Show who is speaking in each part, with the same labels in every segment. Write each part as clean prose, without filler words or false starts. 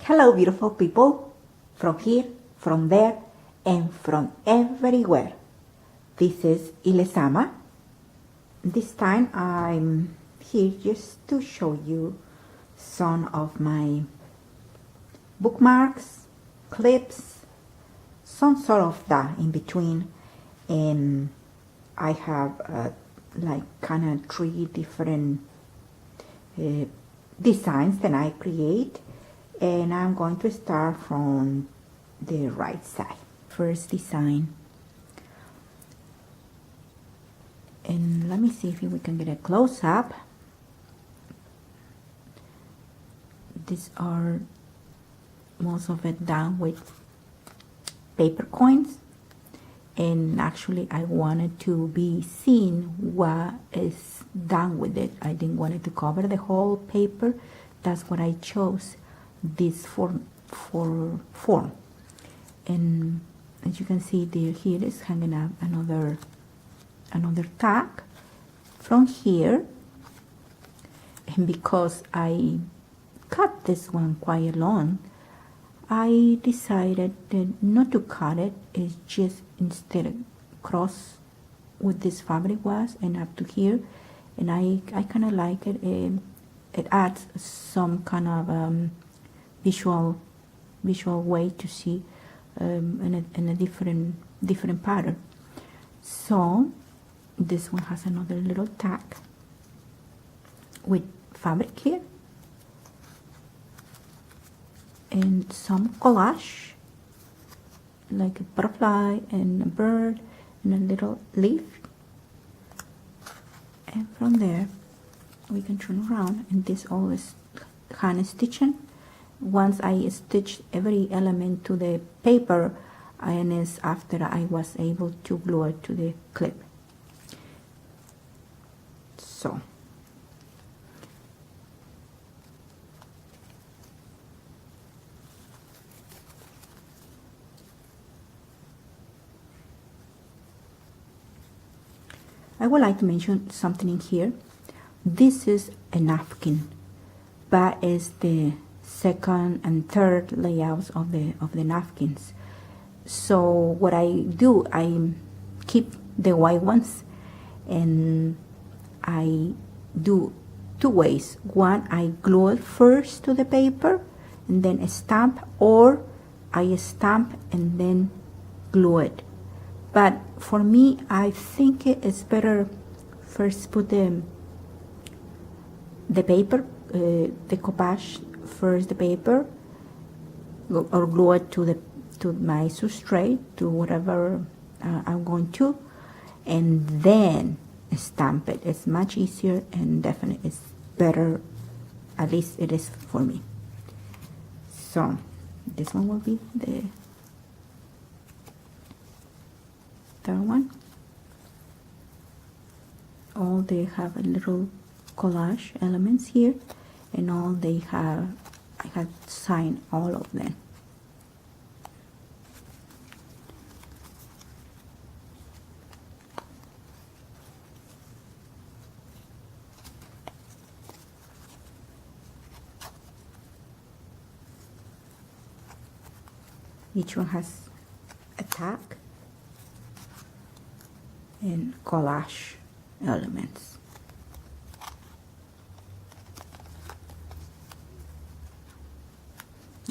Speaker 1: Hello, beautiful people, from here, from there, and from everywhere. This is LezAma. This time I'm here just to show you some of my bookmarks, clips, some sort of that in between. And I have like kind of 3 different designs that I create. And I'm going to start from the right side. First design. And let me see if we can get a close-up. These are most of it done with paper coins. And actually I wanted to be seen what is done with it. I didn't want it to cover the whole paper. That's what I chose. This form. And as you can see there, here is hanging up another tag from here. And because I cut this one quite long, I decided not to cut it. It's just instead cross with this fabric was and up to here. And I kind of like it. It adds some kind of visual way to see in a different pattern. So this one has another little tag with fabric here and some collage like a butterfly and a bird and a little leaf, and from there we can turn around, and this all is hand stitching. Once I stitched every element to the paper, and is after I was able to glue it to the clip. So I would like to mention something in here. This is a napkin, but it's the second and third layouts of the napkins. So what I do, I keep the white ones, and I do 2 ways. One, I glue it first to the paper and then stamp, or I stamp and then glue it. But for me, I think it is better first put the paper, the decoupage first, the paper, or glue it to my substrate, to whatever I'm going to, and then stamp it. It's much easier and definitely it's better, at least it is for me. So this one will be the third one. All they have a little collage elements here, and all they have, I have signed all of them. Each one has a tag and collage elements.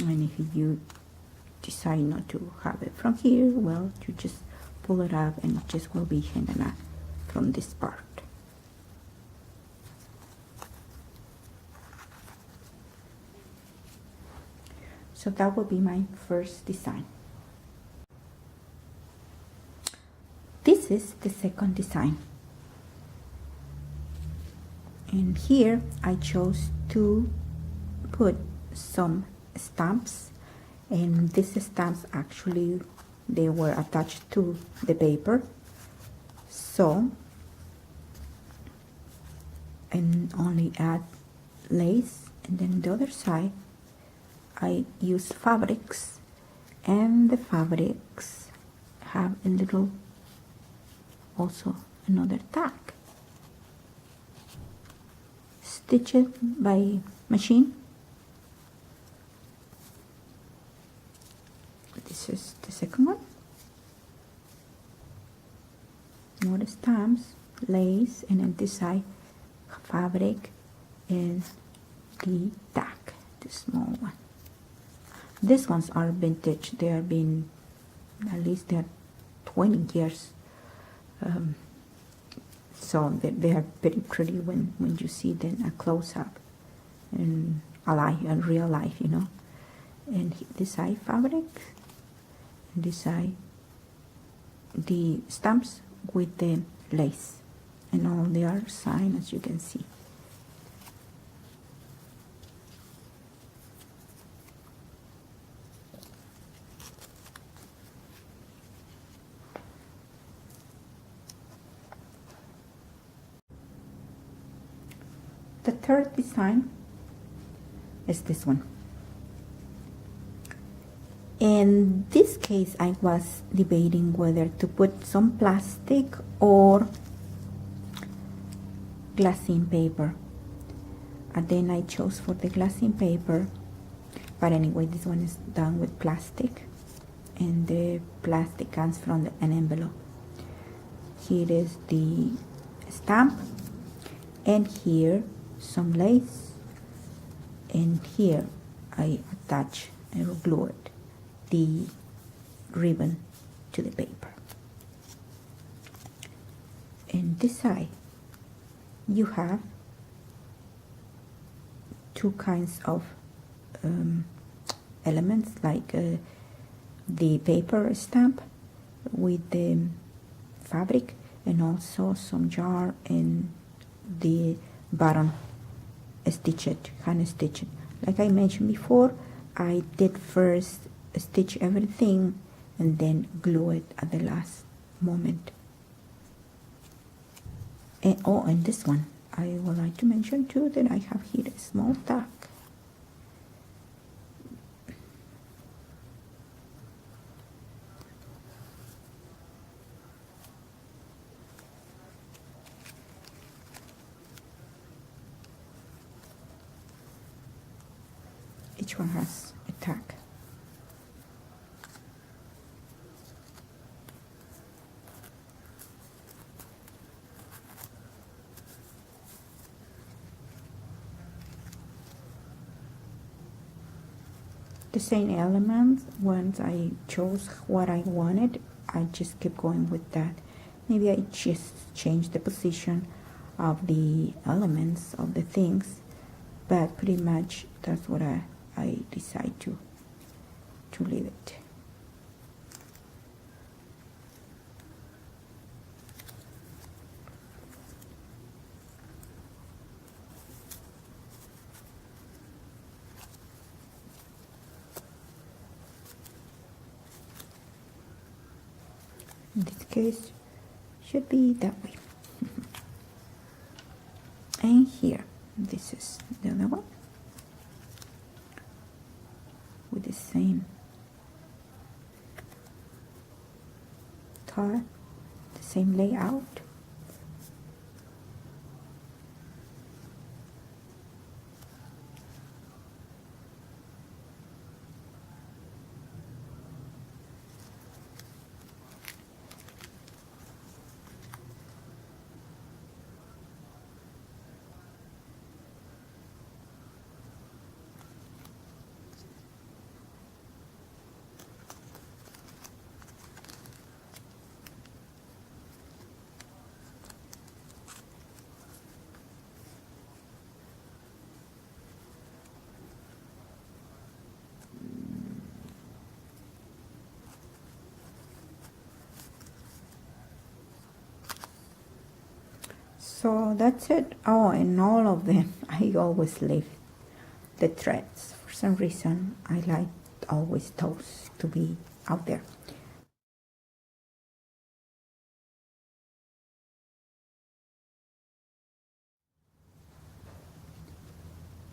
Speaker 1: And if you decide not to have it from here, well, you just pull it up and it just will be hanging out from this part. So that will be my first design. This is the second design. And here I chose to put some stamps, and these stamps actually they were attached to the paper. So, and only add lace, and then the other side I use fabrics, and the fabrics have a little, also another tag. Stitch it by machine more stamps, lace, and then this side fabric and the tag, the small one. These ones are vintage. They have been, at least they're 20 years. So they are very pretty when you see them a close-up and alive, in real life, you know. And this side fabric, and this side the stamps with the lace, and all the other side, as you can see. The third design is this one. In this case, I was debating whether to put some plastic or glassine paper. And then I chose for the glassine paper. But anyway, this one is done with plastic. And the plastic comes from an envelope. Here is the stamp. And here, some lace. And here, I attach and glue it, the ribbon to the paper. And this side you have two kinds of elements, like the paper stamp with the fabric, and also some jar and the bottom stitched, hand stitched. Like I mentioned before, I did first stitch everything and then glue it at the last moment. And oh, and this one I would like to mention too, that I have here a small tag. Each one has a tag. The same elements. Once I chose what I wanted, I just kept going with that. Maybe I just changed the position of the elements of the things, but pretty much that's what I decide to leave it. In this case, should be that way. And here, this is the other one with the same tag, the same layout. So that's it. Oh, and all of them, I always leave the threads. For some reason, I like always those to be out there.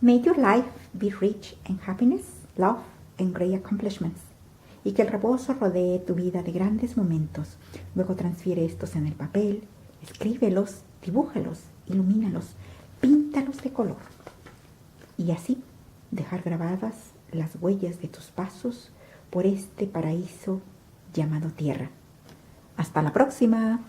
Speaker 1: May your life be rich in happiness, love, and great accomplishments. Y que el rebozo rodee tu vida de grandes momentos. Luego transfiere estos en el papel, escríbelos, dibújalos, ilumínalos, píntalos de color. Y así dejar grabadas las huellas de tus pasos por este paraíso llamado tierra. ¡Hasta la próxima!